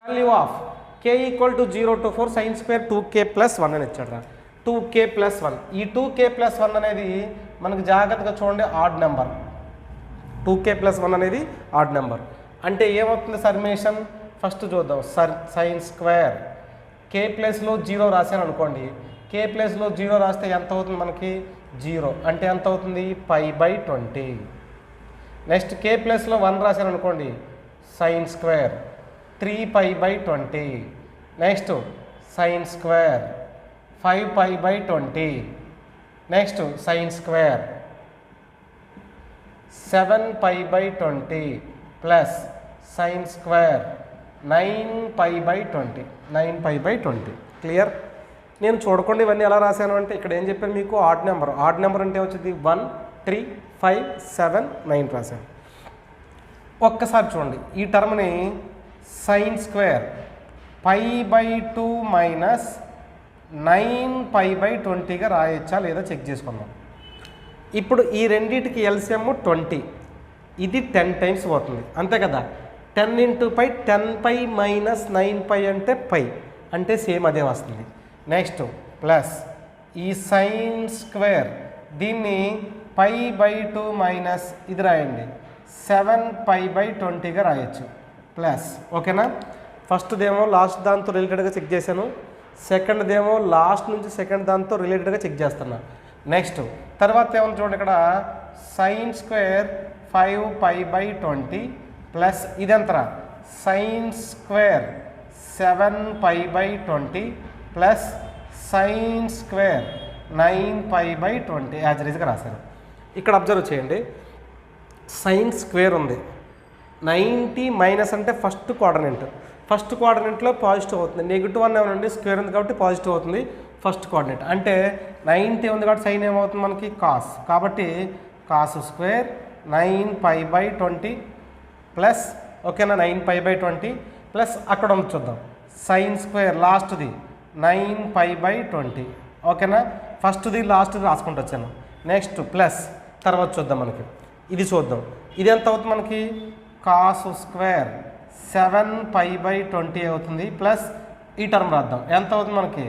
Value of k equal to 0 to 4 sin square 2k plus 1 అని ఇచ్చాడు రా. 2k plus 1, ఈ 2k ప్లస్ 1 అనేది మనకు జాగ్రత్తగా చూడండి ఆడ్ నెంబర్. 2k ప్లస్ 1 అనేది ఆడ్ నెంబర్. అంటే ఏమవుతుంది సర్మేషన్ ఫస్ట్ చూద్దాం. సైన్ స్క్వేర్ k ప్లేస్లో 0 రాశాను అనుకోండి, k ప్లేస్లో 0 రాస్తే ఎంత అవుతుంది మనకి 0, అంటే ఎంత అవుతుంది π/20. నెక్స్ట్ k ప్లేస్లో 1 రాశాను అనుకోండి, sine square 3π/20. Next sine square 5π/20. Next sine square 7π/20 plus sine square 9π/20. 9π/20 clear. నేను చూడకుండా ఇవన్నీ ఎలా రాశాను అంటే ఇక్కడ ఏం చెప్పాను మీకు ఆడ్ నెంబర్. ఆడ్ నెంబర్ అంటే వచ్చింది 1, 3, 5, 7, 9 రాశాను. ఒక్కసారి చూడండి ఈ టర్మ్ని సైన్ స్క్వేర్ π/2 మైనస్ 9π/20గా రాయొచ్చా లేదా చెక్ చేసుకుందాం. ఇప్పుడు ఈ రెండింటికి ఎల్సిఎం 20, ఇది 10 టైమ్స్ పోతుంది అంతే కదా. 10 × π 10π మైనస్ 9π అంటే π, అంటే సేమ్ అదే వస్తుంది. నెక్స్ట్ ప్లస్ ఈ సైన్ స్క్వేర్ దీన్ని π/2 మైనస్ ఇది రాయండి 7π/20గా రాయొచ్చు ప్లస్. ఓకేనా. ఫస్ట్దేమో లాస్ట్ దాంతో రిలేటెడ్గా చెక్ చేశాను, సెకండ్దేమో లాస్ట్ నుంచి సెకండ్ దాంతో రిలేటెడ్గా చెక్ చేస్తున్నా. నెక్స్ట్ తర్వాత ఏమన్నా చూడండి ఇక్కడ సైన్ స్క్వేర్ 5π/20 ప్లస్ ఇదెంతరా sine square 7π/20 plus sine square 9π/20 as రీజ్గా రాశాను. ఇక్కడ అబ్జర్వ్ చేయండి, సైన్ స్క్వేర్ ఉంది, 90 మైనస్ అంటే ఫస్ట్ కోఆర్డినేట్. ఫస్ట్ కోఆర్డినేట్లో పాజిటివ్ అవుతుంది, నెగిటివ్ అని ఏమనండి స్క్వేర్ ఉంది కాబట్టి పాజిటివ్ అవుతుంది ఫస్ట్ కోఆర్డినేట్. అంటే 90 ఉంది కాబట్టి సైన్ ఏమవుతుంది మనకి కాస్, కాబట్టి కాస్ స్క్వేర్ 9π/20 ప్లస్ ఓకేనా 9π/20 ప్లస్ అక్కడ ఉంది చూద్దాం సైన్ స్క్వేర్ లాస్ట్ది 9π/20 ఓకేనా. ఫస్ట్ది లాస్ట్ది రాసుకుంటూ వచ్చాను. నెక్స్ట్ ప్లస్ తర్వాత చూద్దాం మనకి ఇది చూద్దాం. ఇది ఎంత అవుతుంది మనకి కాస్ స్క్వేర్ 7π/20 అవుతుంది ప్లస్ ఈ టర్మ్ రాద్దాం ఎంత అవుతుంది మనకి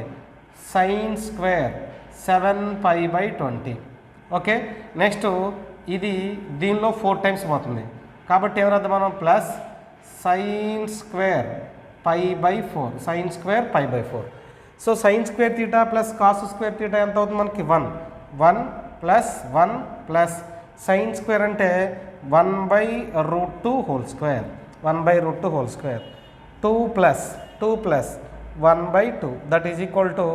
సైన్ స్క్వేర్ 7π/20 ఓకే. నెక్స్ట్ ఇది దీనిలో 4 టైమ్స్ పోతుంది కాబట్టి ఏం రాద్దాం మనం plus sine square π/4. Sine square π/4. So sine square theta plus cos square theta ఎంత అవుతుంది మనకి 1 ప్లస్ 1 ప్లస్ సైన్ స్క్వేర్ అంటే 1/√2 whole square. 1/√2 whole square 2 plus 1/2 that is equal to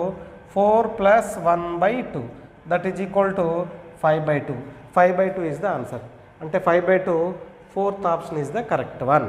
4 plus 1/2 that is equal to 5/2. 5/2 is the answer. అంటే 5/2 fourth option is the correct one.